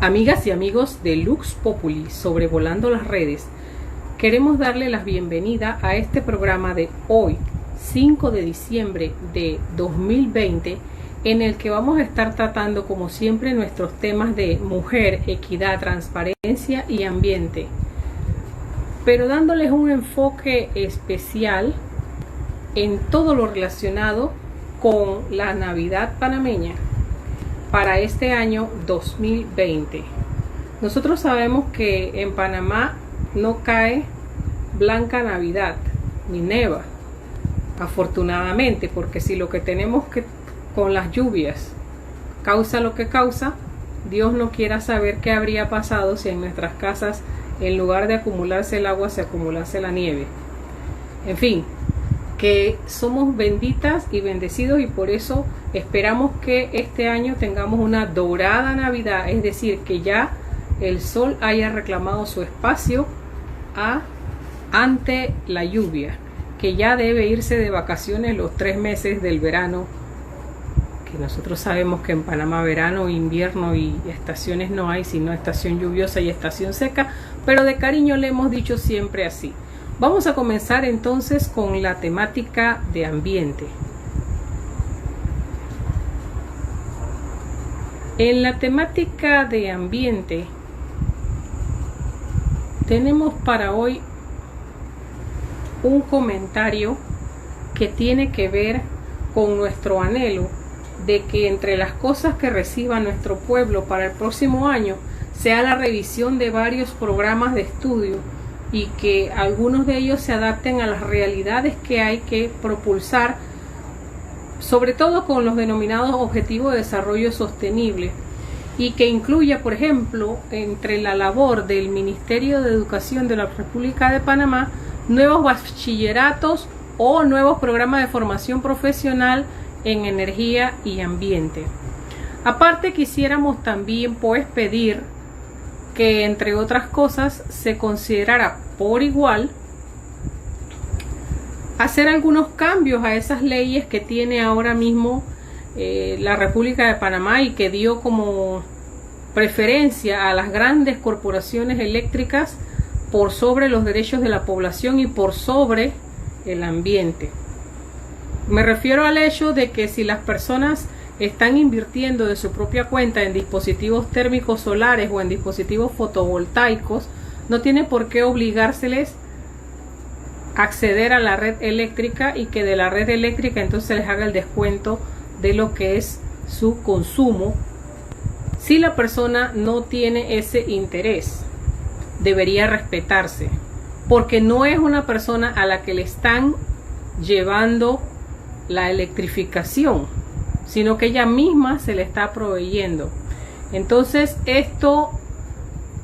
Amigas y amigos de Lux Populi, sobrevolando las redes, queremos darle la bienvenida a este programa de hoy, 5 de diciembre de 2020, en el que vamos a estar tratando, como siempre, nuestros temas de mujer, equidad, transparencia y ambiente, pero dándoles un enfoque especial en todo lo relacionado con la Navidad panameña para este año 2020. Nosotros sabemos que en Panamá no cae blanca Navidad ni neva, afortunadamente, porque si lo que tenemos que con las lluvias causa lo que causa, Dios no quiera saber qué habría pasado si en nuestras casas, en lugar de acumularse el agua, se acumulase la nieve. En fin, que somos benditas y bendecidos, y por eso esperamos que este año tengamos una dorada Navidad, es decir, que ya el sol haya reclamado su espacio ante la lluvia, que ya debe irse de vacaciones los 3 meses del verano, que nosotros sabemos que en Panamá verano, invierno y estaciones no hay, sino estación lluviosa y estación seca, pero de cariño le hemos dicho siempre así. Vamos a comenzar entonces con la temática de ambiente. En la temática de ambiente tenemos para hoy un comentario que tiene que ver con nuestro anhelo de que entre las cosas que reciba nuestro pueblo para el próximo año sea la revisión de varios programas de estudio y que algunos de ellos se adapten a las realidades que hay que propulsar, sobre todo con los denominados Objetivos de Desarrollo Sostenible, y que incluya, por ejemplo, entre la labor del Ministerio de Educación de la República de Panamá, nuevos bachilleratos o nuevos programas de formación profesional en energía y ambiente. Aparte, quisiéramos también pedir que, entre otras cosas, se considerara por igual hacer algunos cambios a esas leyes que tiene ahora mismo la República de Panamá, y que dio como preferencia a las grandes corporaciones eléctricas por sobre los derechos de la población y por sobre el ambiente. Me refiero al hecho de que si las personas están invirtiendo de su propia cuenta en dispositivos térmicos solares o en dispositivos fotovoltaicos, no tiene por qué obligárseles a acceder a la red eléctrica, y que de la red eléctrica entonces les haga el descuento de lo que es su consumo. Si la persona no tiene ese interés, debería respetarse, porque no es una persona a la que le están llevando la electrificación, sino que ella misma se le está proveyendo. Entonces, esto,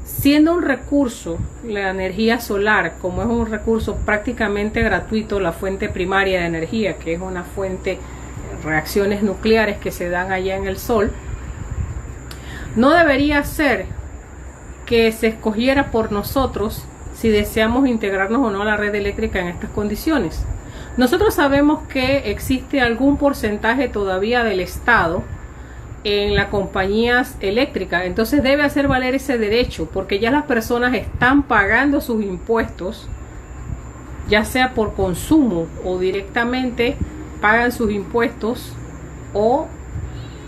siendo un recurso, la energía solar, como es un recurso prácticamente gratuito, la fuente primaria de energía, que es una fuente, reacciones nucleares que se dan allá en el sol, no debería ser que se escogiera por nosotros si deseamos integrarnos o no a la red eléctrica en estas condiciones. Nosotros sabemos que existe algún porcentaje todavía del Estado en las compañías eléctricas, entonces debe hacer valer ese derecho, porque ya las personas están pagando sus impuestos, ya sea por consumo o directamente pagan sus impuestos, o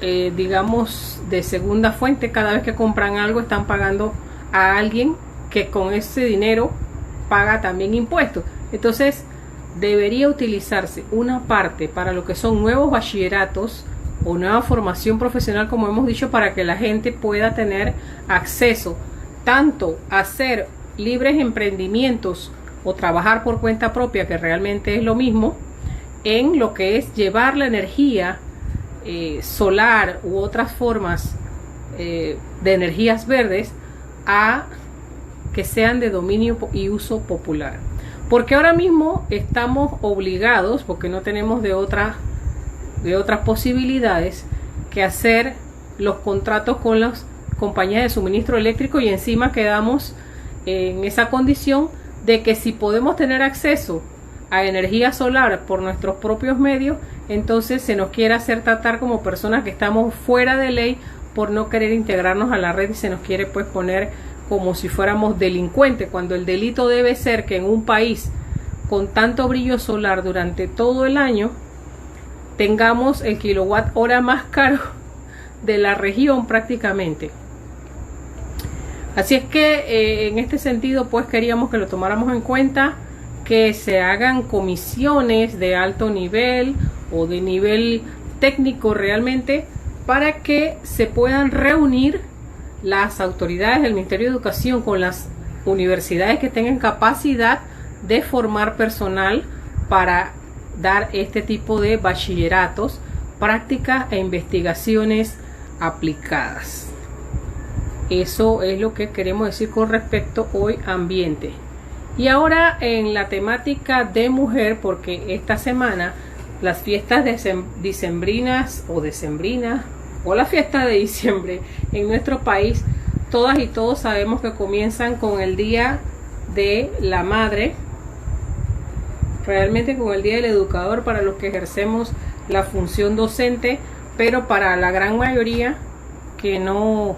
digamos de segunda fuente. Cada vez que compran algo están pagando a alguien que con ese dinero paga también impuestos. Entonces debería utilizarse una parte para lo que son nuevos bachilleratos o nueva formación profesional, como hemos dicho, para que la gente pueda tener acceso tanto a hacer libres emprendimientos o trabajar por cuenta propia, que realmente es lo mismo, en lo que es llevar la energía solar u otras formas de energías verdes a que sean de dominio y uso popular. Porque ahora mismo estamos obligados, porque no tenemos de otras posibilidades, que hacer los contratos con las compañías de suministro eléctrico, y encima quedamos en esa condición de que si podemos tener acceso a energía solar por nuestros propios medios, entonces se nos quiere hacer tratar como personas que estamos fuera de ley por no querer integrarnos a la red y se nos quiere pues poner como si fuéramos delincuentes, cuando el delito debe ser que en un país con tanto brillo solar durante todo el año tengamos el kilowatt hora más caro de la región prácticamente. Así es que en este sentido pues queríamos que lo tomáramos en cuenta, que se hagan comisiones de alto nivel o de nivel técnico realmente, para que se puedan reunir las autoridades del Ministerio de Educación con las universidades que tengan capacidad de formar personal para dar este tipo de bachilleratos, prácticas e investigaciones aplicadas. Eso es lo que queremos decir con respecto hoy ambiente. Y ahora en la temática de mujer, porque esta semana las fiestas dicembrinas o la fiesta de diciembre en nuestro país, todas y todos sabemos que comienzan con el Día de la Madre, realmente con el Día del Educador para los que ejercemos la función docente, pero para la gran mayoría que no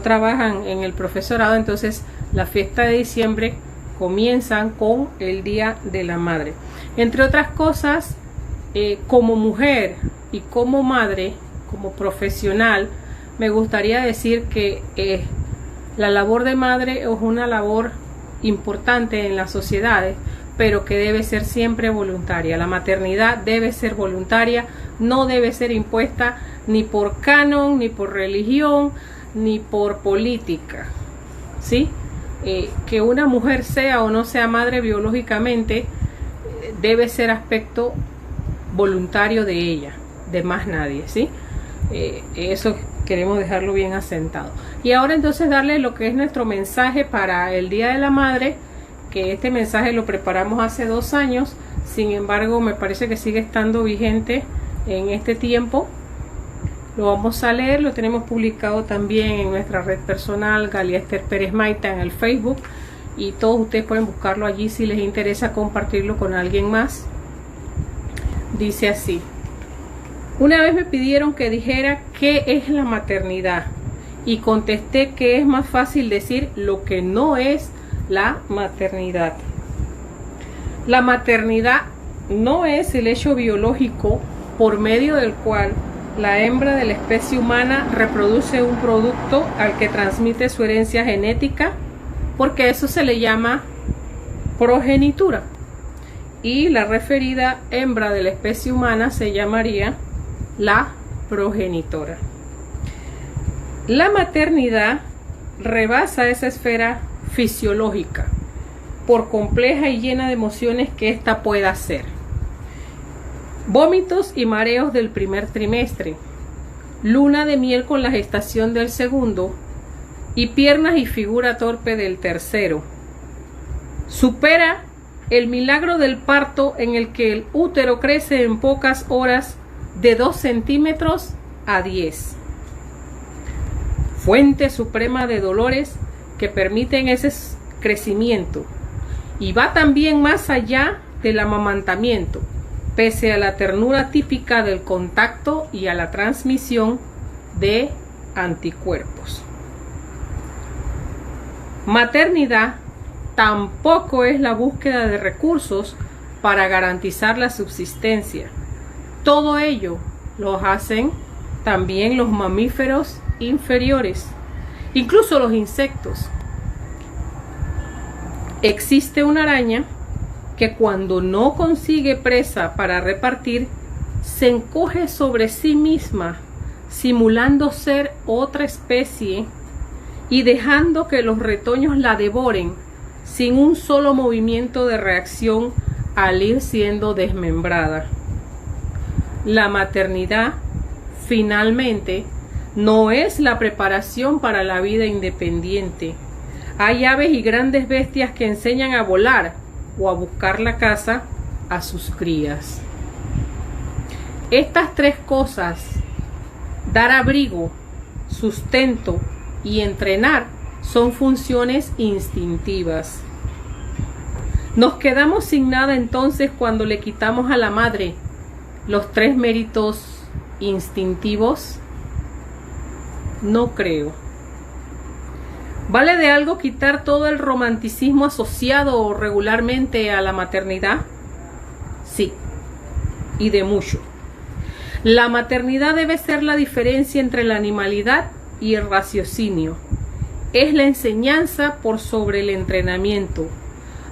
trabajan en el profesorado, entonces la fiesta de diciembre comienzan con el Día de la Madre. Entre otras cosas, como mujer y como madre, como profesional, me gustaría decir que la labor de madre es una labor importante en las sociedades, pero que debe ser siempre voluntaria. La maternidad debe ser voluntaria, no debe ser impuesta ni por canon, ni por religión, ni por política, ¿sí? Que una mujer sea o no sea madre biológicamente debe ser aspecto voluntario de ella, de más nadie, ¿sí? Eso queremos dejarlo bien asentado. Y ahora entonces darle lo que es nuestro mensaje para el Día de la Madre, que este mensaje lo preparamos hace 2 años, sin embargo me parece que sigue estando vigente en este tiempo. Lo vamos a leer, lo tenemos publicado también en nuestra red personal, Galia Esther Pérez Maita, en el Facebook, y todos ustedes pueden buscarlo allí si les interesa compartirlo con alguien más. Dice así: una vez me pidieron que dijera qué es la maternidad y contesté que es más fácil decir lo que no es la maternidad. La maternidad no es el hecho biológico por medio del cual la hembra de la especie humana reproduce un producto al que transmite su herencia genética, porque eso se le llama progenitura. Y la referida hembra de la especie humana se llamaría la progenitora. La maternidad rebasa esa esfera fisiológica, por compleja y llena de emociones que ésta pueda ser. Vómitos y mareos del primer trimestre, luna de miel con la gestación del segundo y piernas y figura torpe del tercero. Supera el milagro del parto en el que el útero crece en pocas horas de 2 centímetros a 10. Fuente suprema de dolores que permiten ese crecimiento, y va también más allá del amamantamiento, pese a la ternura típica del contacto y a la transmisión de anticuerpos. Maternidad tampoco es la búsqueda de recursos para garantizar la subsistencia. Todo ello lo hacen también los mamíferos inferiores, incluso los insectos. Existe una araña que cuando no consigue presa para repartir, se encoge sobre sí misma, simulando ser otra especie y dejando que los retoños la devoren sin un solo movimiento de reacción al ir siendo desmembrada. La maternidad, finalmente, no es la preparación para la vida independiente. Hay aves y grandes bestias que enseñan a volar o a buscar la caza a sus crías. Estas 3 cosas, dar abrigo, sustento y entrenar, son funciones instintivas. Nos quedamos sin nada entonces cuando le quitamos a la madre los 3 méritos instintivos. No creo. ¿Vale de algo quitar todo el romanticismo asociado regularmente a la maternidad? Sí, y de mucho. La maternidad debe ser la diferencia entre la animalidad y el raciocinio. Es la enseñanza por sobre el entrenamiento.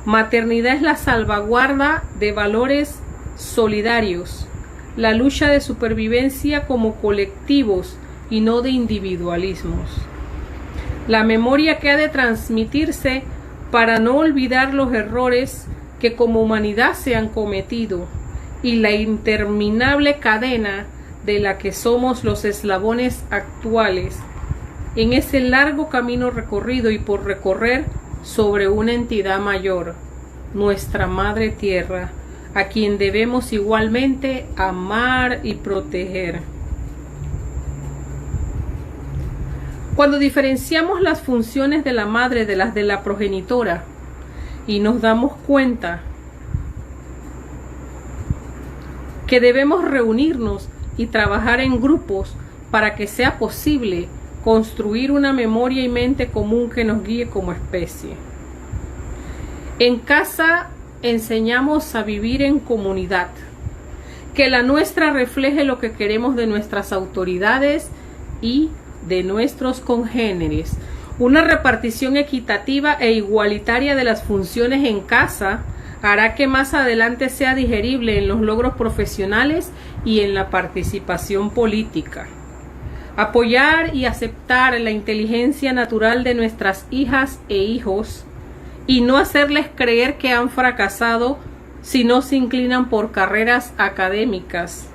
Maternidad es la salvaguarda de valores solidarios, la lucha de supervivencia como colectivos y no de individualismos. La memoria que ha de transmitirse para no olvidar los errores que como humanidad se han cometido y la interminable cadena de la que somos los eslabones actuales en ese largo camino recorrido y por recorrer sobre una entidad mayor, nuestra Madre Tierra, a quien debemos igualmente amar y proteger. Cuando diferenciamos las funciones de la madre de las de la progenitora y nos damos cuenta que debemos reunirnos y trabajar en grupos para que sea posible construir una memoria y mente común que nos guíe como especie. En casa enseñamos a vivir en comunidad, que la nuestra refleje lo que queremos de nuestras autoridades y de nuestros congéneres. Una repartición equitativa e igualitaria de las funciones en casa hará que más adelante sea digerible en los logros profesionales y en la participación política. Apoyar y aceptar la inteligencia natural de nuestras hijas e hijos y no hacerles creer que han fracasado si no se inclinan por carreras académicas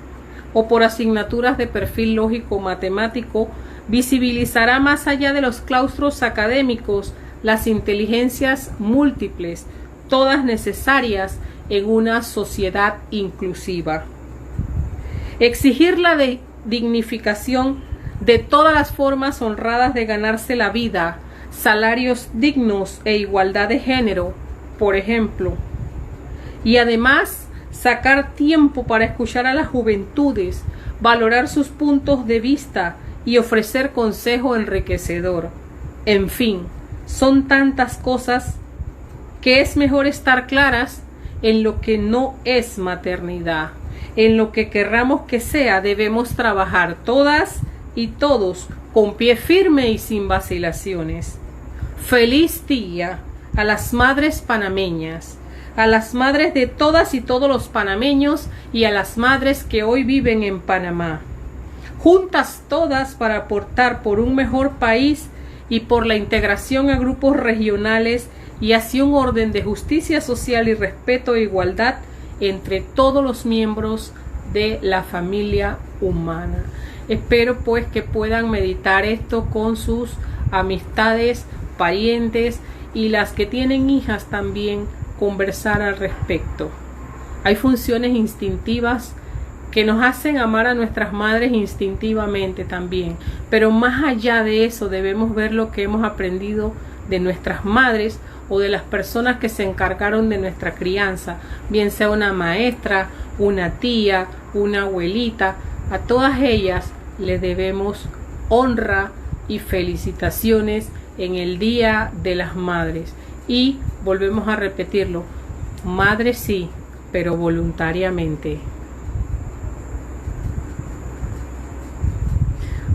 o por asignaturas de perfil lógico-matemático visibilizará más allá de los claustros académicos las inteligencias múltiples, todas necesarias en una sociedad inclusiva. Exigir la dignificación de todas las formas honradas de ganarse la vida, salarios dignos e igualdad de género, por ejemplo. Y además, sacar tiempo para escuchar a las juventudes, valorar sus puntos de vista y ofrecer consejo enriquecedor. En fin, son tantas cosas que es mejor estar claras en lo que no es maternidad. En lo que querramos que sea, debemos trabajar todas y todos con pie firme y sin vacilaciones. Feliz día a las madres panameñas, a las madres de todas y todos los panameños y a las madres que hoy viven en Panamá. Juntas todas para aportar por un mejor país y por la integración a grupos regionales y hacia un orden de justicia social y respeto e igualdad entre todos los miembros de la familia humana. Espero pues que puedan meditar esto con sus amistades, parientes y las que tienen hijas también conversar al respecto. Hay funciones instintivas que nos hacen amar a nuestras madres instintivamente también, pero más allá de eso debemos ver lo que hemos aprendido de nuestras madres o de las personas que se encargaron de nuestra crianza, bien sea una maestra, una tía, una abuelita. A todas ellas les debemos honra y felicitaciones en el Día de las Madres. Y volvemos a repetirlo, madre sí, pero voluntariamente.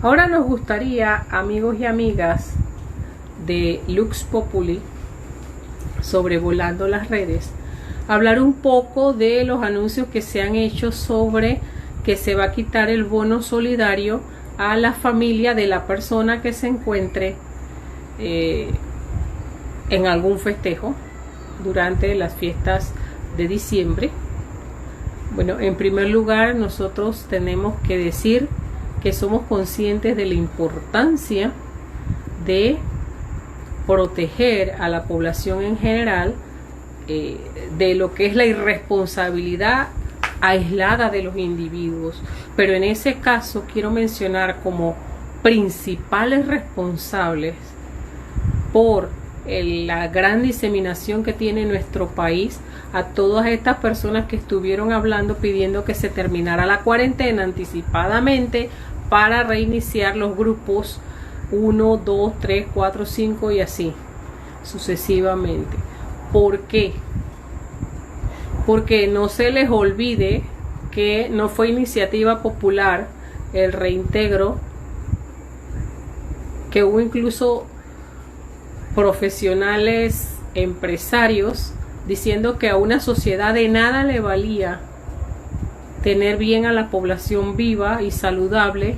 Ahora nos gustaría, amigos y amigas de Lux Populi, sobrevolando las redes, hablar un poco de los anuncios que se han hecho sobre que se va a quitar el bono solidario a la familia de la persona que se encuentre en algún festejo durante las fiestas de diciembre. Bueno, en primer lugar, nosotros tenemos que decir que somos conscientes de la importancia de proteger a la población en general de lo que es la irresponsabilidad aislada de los individuos, pero en ese caso quiero mencionar como principales responsables por la gran diseminación que tiene nuestro país a todas estas personas que estuvieron hablando pidiendo que se terminara la cuarentena anticipadamente para reiniciar los grupos 1, 2, 3, 4, 5 y así sucesivamente. ¿Por qué? Porque no se les olvide que no fue iniciativa popular el reintegro, que hubo incluso profesionales, empresarios, diciendo que a una sociedad de nada le valía tener bien a la población viva y saludable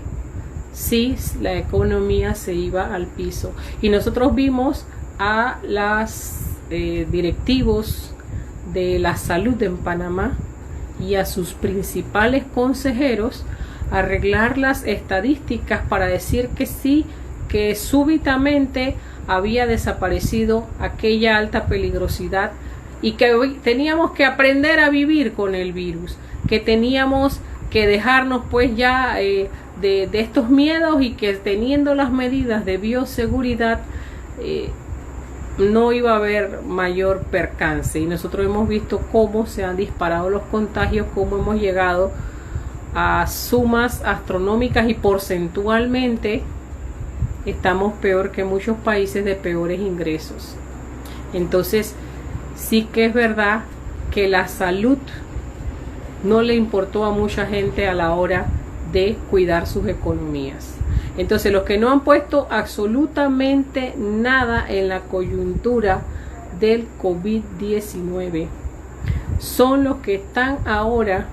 si la economía se iba al piso. Y nosotros vimos a los directivos de la salud en Panamá y a sus principales consejeros arreglar las estadísticas para decir que sí, que súbitamente había desaparecido aquella alta peligrosidad y que hoy teníamos que aprender a vivir con el virus, que teníamos que dejarnos pues ya de estos miedos, y que teniendo las medidas de bioseguridad no iba a haber mayor percance. Y nosotros hemos visto cómo se han disparado los contagios, cómo hemos llegado a sumas astronómicas, y porcentualmente estamos peor que muchos países de peores ingresos. Entonces sí que es verdad que la salud no le importó a mucha gente a la hora de cuidar sus economías. Entonces los que no han puesto absolutamente nada en la coyuntura del COVID-19 son los que están ahora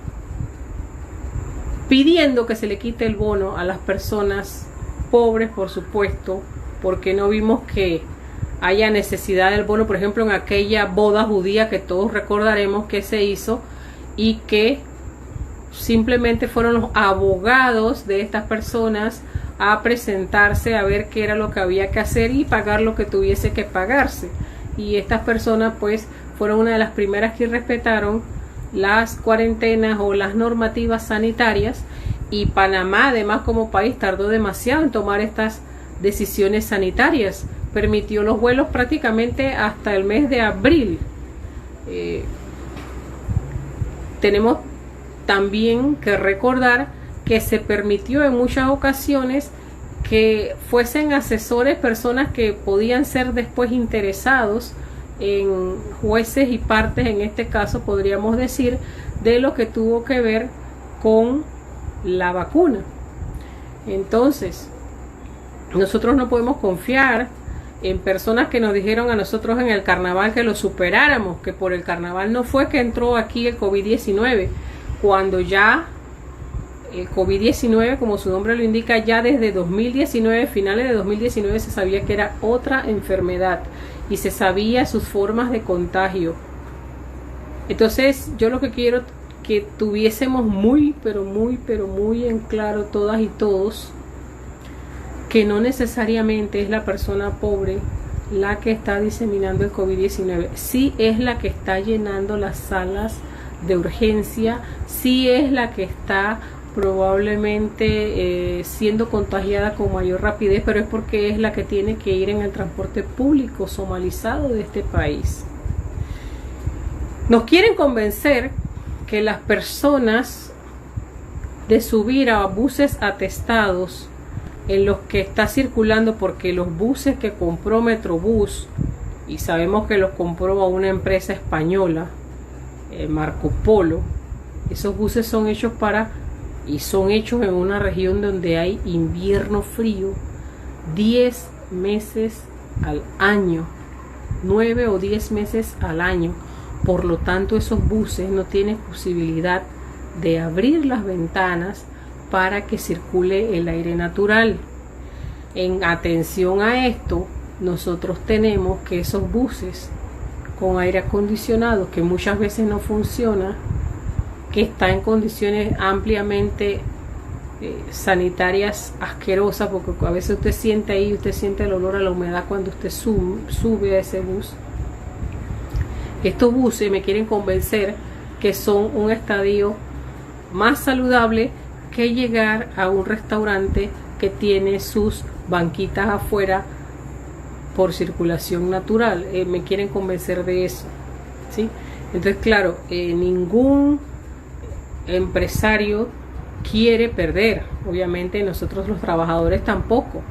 pidiendo que se le quite el bono a las personas pobres, por supuesto, porque no vimos que haya necesidad del bono, por ejemplo, en aquella boda judía que todos recordaremos que se hizo, y que simplemente fueron los abogados de estas personas a presentarse a ver qué era lo que había que hacer y pagar lo que tuviese que pagarse. Y estas personas pues fueron una de las primeras que respetaron las cuarentenas o las normativas sanitarias, y Panamá además como país tardó demasiado en tomar estas decisiones sanitarias. Permitió los vuelos prácticamente hasta el mes de abril. Tenemos también que recordar que se permitió en muchas ocasiones que fuesen asesores personas que podían ser después interesados en jueces y partes, en este caso podríamos decir, de lo que tuvo que ver con la vacuna. Entonces nosotros no podemos confiar en personas que nos dijeron a nosotros en el carnaval que lo superáramos, que por el carnaval no fue que entró aquí el COVID-19, cuando ya el COVID-19, como su nombre lo indica, ya desde 2019, finales de 2019, se sabía que era otra enfermedad y se sabía sus formas de contagio. Entonces yo lo que quiero que tuviésemos muy en claro todas y todos, que no necesariamente es la persona pobre la que está diseminando el COVID-19, sí es la que está llenando las salas de urgencia, sí es la que está probablemente siendo contagiada con mayor rapidez, pero es porque es la que tiene que ir en el transporte público somalizado de este país. Nos quieren convencer que las personas de subir a buses atestados en los que está circulando, porque los buses que compró Metrobús, y sabemos que los compró a una empresa española, Marco Polo, esos buses son hechos en una región donde hay invierno frío 10 meses al año, 9 o 10 meses al año. Por lo tanto, esos buses no tienen posibilidad de abrir las ventanas para que circule el aire natural. En atención a esto, nosotros tenemos que esos buses con aire acondicionado, que muchas veces no funciona, que está en condiciones ampliamente sanitarias asquerosas, porque a veces usted siente ahí, usted siente el olor a la humedad cuando usted sube a ese bus. Estos buses me quieren convencer que son un estadio más saludable que llegar a un restaurante que tiene sus banquitas afuera por circulación natural. Me quieren convencer de eso, ¿sí? Entonces, claro, ningún empresario quiere perder, obviamente nosotros los trabajadores tampoco,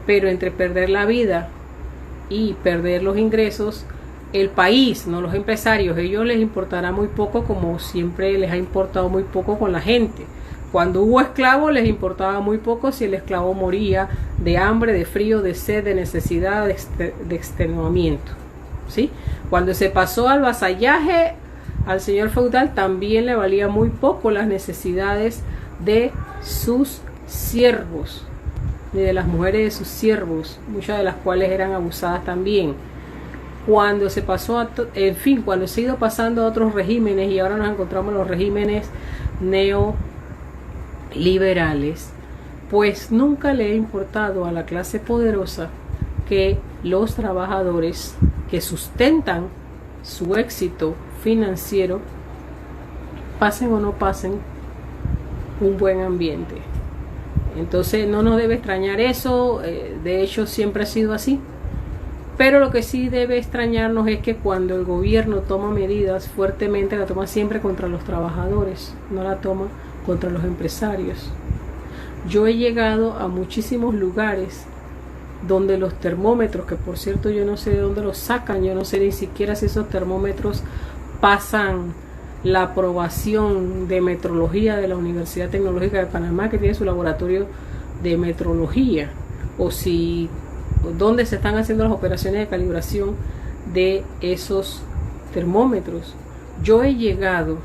pero entre perder la vida y perder los ingresos, el país, no los empresarios, ellos les importará muy poco, como siempre les ha importado muy poco con la gente. Cuando hubo esclavos les importaba muy poco si el esclavo moría de hambre, de frío, de sed, de necesidad, de extenuamiento, ¿sí? Cuando se pasó al vasallaje, al señor feudal también le valía muy poco las necesidades de sus siervos, ni de las mujeres de sus siervos, muchas de las cuales eran abusadas también. Cuando se pasó cuando se ha ido pasando a otros regímenes, y ahora nos encontramos en los regímenes neoliberales, pues nunca le ha importado a la clase poderosa que los trabajadores que sustentan su éxito financiero pasen o no pasen un buen ambiente. Entonces no nos debe extrañar eso, de hecho siempre ha sido así. Pero lo que sí debe extrañarnos es que cuando el gobierno toma medidas fuertemente, la toma siempre contra los trabajadores, no la toma contra los empresarios. Yo he llegado a muchísimos lugares donde los termómetros, que por cierto yo no sé de dónde los sacan, yo no sé ni siquiera si esos termómetros pasan la aprobación de metrología de la Universidad Tecnológica de Panamá, que tiene su laboratorio de metrología, o si dónde se están haciendo las operaciones de calibración de esos termómetros. Yo he llegado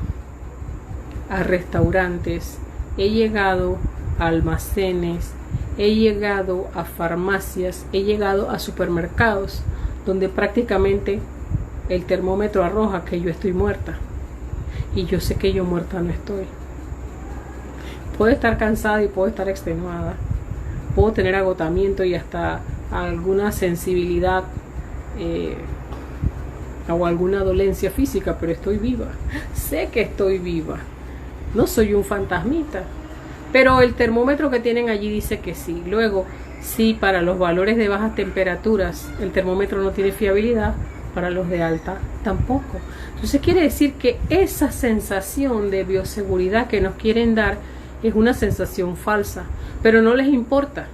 a restaurantes, he llegado a almacenes, he llegado a farmacias, he llegado a supermercados donde prácticamente el termómetro arroja que yo estoy muerta, y yo sé que yo muerta no estoy. Puedo estar cansada y puedo estar extenuada, puedo tener agotamiento y hasta alguna sensibilidad o alguna dolencia física, pero estoy viva, sé que estoy viva, no soy un fantasmita. Pero el termómetro que tienen allí dice que sí. Luego, sí, para los valores de bajas temperaturas el termómetro no tiene fiabilidad, para los de alta tampoco. Entonces quiere decir que esa sensación de bioseguridad que nos quieren dar es una sensación falsa, pero no les importa.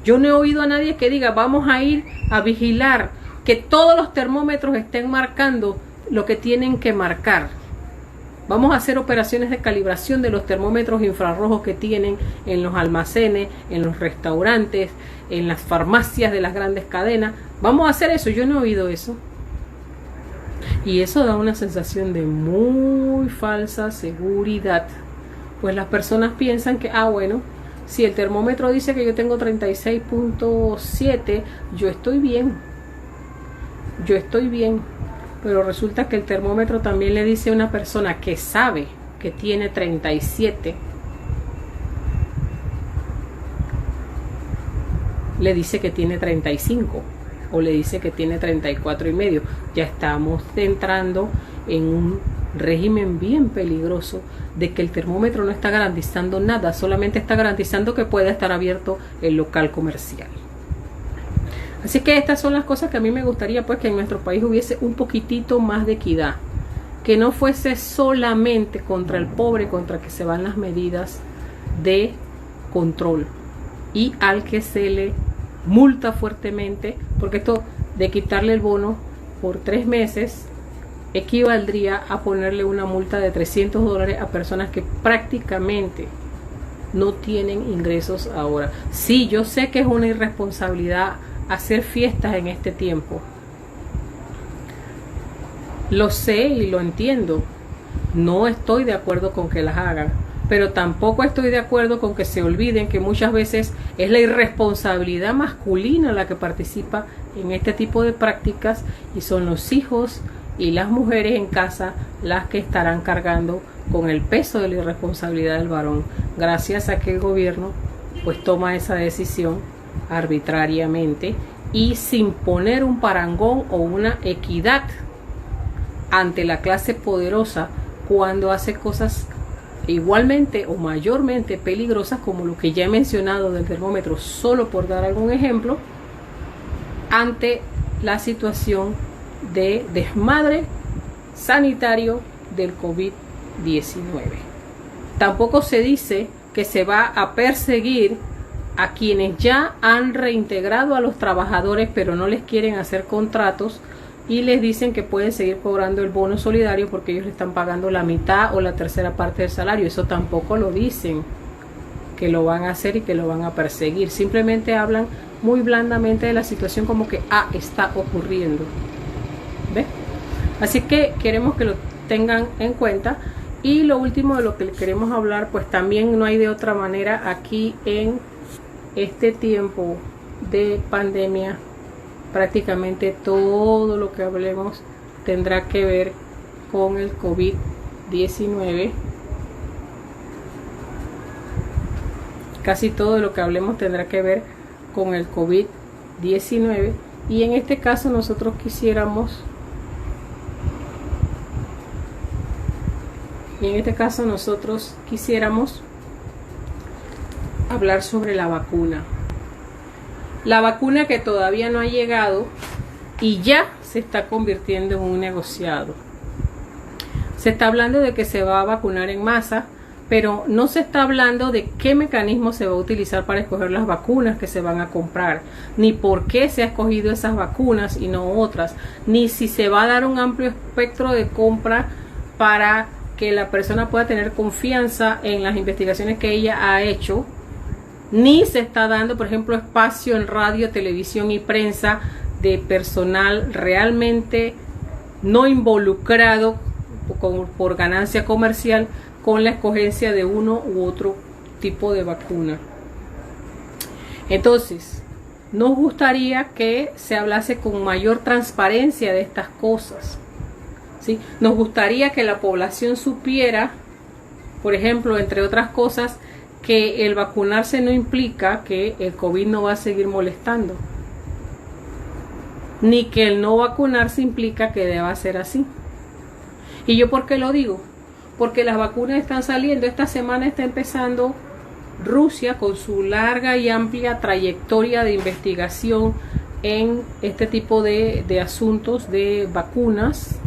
Yo no he oído a nadie que diga vamos a ir a vigilar que todos los termómetros estén marcando lo que tienen que marcar. Vamos a hacer operaciones de calibración de los termómetros infrarrojos que tienen en los almacenes, en los restaurantes, en las farmacias de las grandes cadenas. Vamos a hacer eso. Yo no he oído eso. Y eso da una sensación de muy falsa seguridad. Pues las personas piensan que, bueno, si el termómetro dice que yo tengo 36.7, yo estoy bien. Yo estoy bien. Pero resulta que el termómetro también le dice a una persona que sabe que tiene 37, le dice que tiene 35 o le dice que tiene 34,5. Ya estamos entrando en un régimen bien peligroso de que el termómetro no está garantizando nada, solamente está garantizando que pueda estar abierto el local comercial. Así que estas son las cosas que a mí me gustaría, pues, que en nuestro país hubiese un poquitito más de equidad, que no fuese solamente contra el pobre, contra que se van las medidas de control y al que se le multa fuertemente, porque esto de quitarle el bono por 3 meses equivaldría a ponerle una multa de $300 a personas que prácticamente no tienen ingresos ahora. Sí, yo sé que es una irresponsabilidad hacer fiestas en este tiempo, lo sé y lo entiendo, no estoy de acuerdo con que las hagan, pero tampoco estoy de acuerdo con que se olviden que muchas veces es la irresponsabilidad masculina la que participa en este tipo de prácticas, y son los hijos y las mujeres en casa las que estarán cargando con el peso de la irresponsabilidad del varón, gracias a que el gobierno pues toma esa decisión arbitrariamente y sin poner un parangón o una equidad ante la clase poderosa cuando hace cosas igualmente o mayormente peligrosas, como lo que ya he mencionado del termómetro, solo por dar algún ejemplo, ante la situación de desmadre sanitario del COVID-19. Tampoco se dice que se va a perseguir a quienes ya han reintegrado a los trabajadores pero no les quieren hacer contratos y les dicen que pueden seguir cobrando el bono solidario porque ellos le están pagando la mitad o la tercera parte del salario. Eso tampoco lo dicen que lo van a hacer y que lo van a perseguir. Simplemente hablan muy blandamente de la situación como que está ocurriendo. ¿Ves? Así que queremos que lo tengan en cuenta. Y lo último de lo que queremos hablar, pues también no hay de otra manera aquí en este tiempo de pandemia. Prácticamente todo lo que hablemos tendrá que ver con el COVID-19. Casi todo lo que hablemos tendrá que ver con el COVID-19. Y en este caso nosotros quisiéramos hablar sobre la vacuna. La vacuna que todavía no ha llegado y ya se está convirtiendo en un negociado. Se está hablando de que se va a vacunar en masa, pero no se está hablando de qué mecanismo se va a utilizar para escoger las vacunas que se van a comprar, ni por qué se ha escogido esas vacunas y no otras, ni si se va a dar un amplio espectro de compra para que la persona pueda tener confianza en las investigaciones que ella ha hecho, ni se está dando, por ejemplo, espacio en radio, televisión y prensa de personal realmente no involucrado por ganancia comercial con la escogencia de uno u otro tipo de vacuna. Entonces, nos gustaría que se hablase con mayor transparencia de estas cosas, ¿sí? Nos gustaría que la población supiera, por ejemplo, entre otras cosas, que el vacunarse no implica que el COVID no va a seguir molestando, ni que el no vacunarse implica que deba ser así. ¿Y yo por qué lo digo? Porque las vacunas están saliendo. Esta semana está empezando Rusia con su larga y amplia trayectoria de investigación en este tipo de asuntos de vacunas.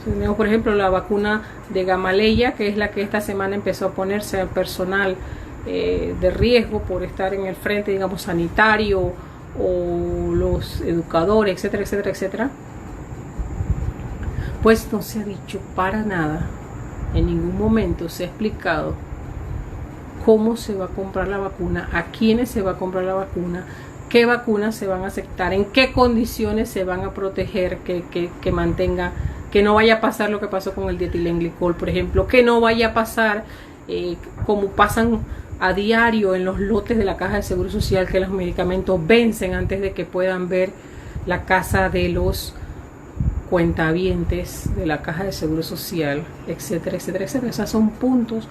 Tenemos, por ejemplo, la vacuna de Gamaleya, que es la que esta semana empezó a ponerse al personal de riesgo por estar en el frente, digamos, sanitario, o los educadores, etcétera, etcétera, etcétera. Pues no se ha dicho para nada, en ningún momento se ha explicado cómo se va a comprar la vacuna, a quiénes se va a comprar la vacuna, qué vacunas se van a aceptar, en qué condiciones se van a proteger, que mantenga, que no vaya a pasar lo que pasó con el dietilenglicol, por ejemplo, que no vaya a pasar como pasan a diario en los lotes de la Caja de Seguro Social, que los medicamentos vencen antes de que puedan ver la casa de los cuentavientes de la Caja de Seguro Social, etcétera, etcétera, etcétera. Esos son puntos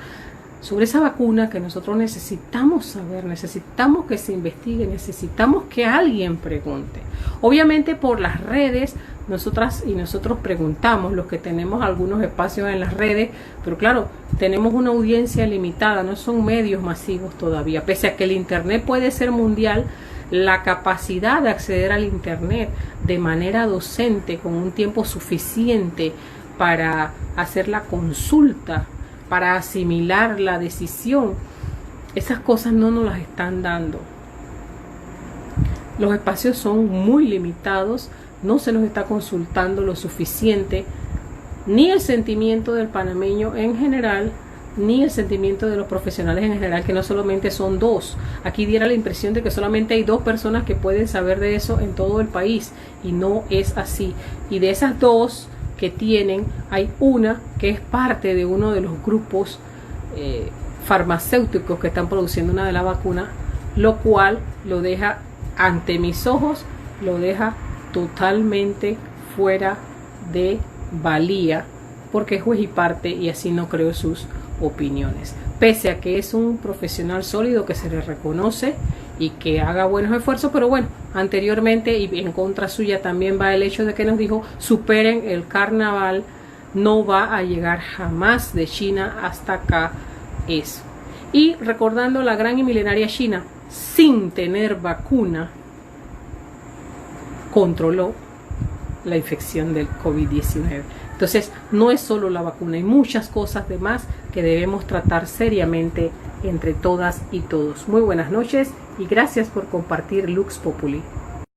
sobre esa vacuna que nosotros necesitamos saber, necesitamos que se investigue, necesitamos que alguien pregunte. Obviamente por las redes, nosotras y nosotros preguntamos, los que tenemos algunos espacios en las redes, pero claro, tenemos una audiencia limitada, no son medios masivos todavía, pese a que el internet puede ser mundial. La capacidad de acceder al internet de manera docente con un tiempo suficiente para hacer la consulta, para asimilar la decisión, esas cosas no nos las están dando. Los espacios son muy limitados, no se nos está consultando lo suficiente, ni el sentimiento del panameño en general, ni el sentimiento de los profesionales en general, que no solamente son dos. Aquí diera la impresión de que solamente hay 2 personas que pueden saber de eso en todo el país, y no es así. Y de esas 2 que tienen, hay una que es parte de uno de los grupos farmacéuticos que están produciendo una de las vacunas, lo cual lo deja ante mis ojos, lo deja totalmente fuera de valía, porque es juez y parte y así no creo sus opiniones, pese a que es un profesional sólido que se le reconoce y que haga buenos esfuerzos. Pero bueno, anteriormente y en contra suya también va el hecho de que nos dijo: superen el carnaval, no va a llegar jamás de China hasta acá eso. Y recordando la gran y milenaria China, sin tener vacuna, controló la infección del COVID-19. Entonces, no es solo la vacuna, hay muchas cosas de más que debemos tratar seriamente entre todas y todos. Muy buenas noches y gracias por compartir Lux Populi.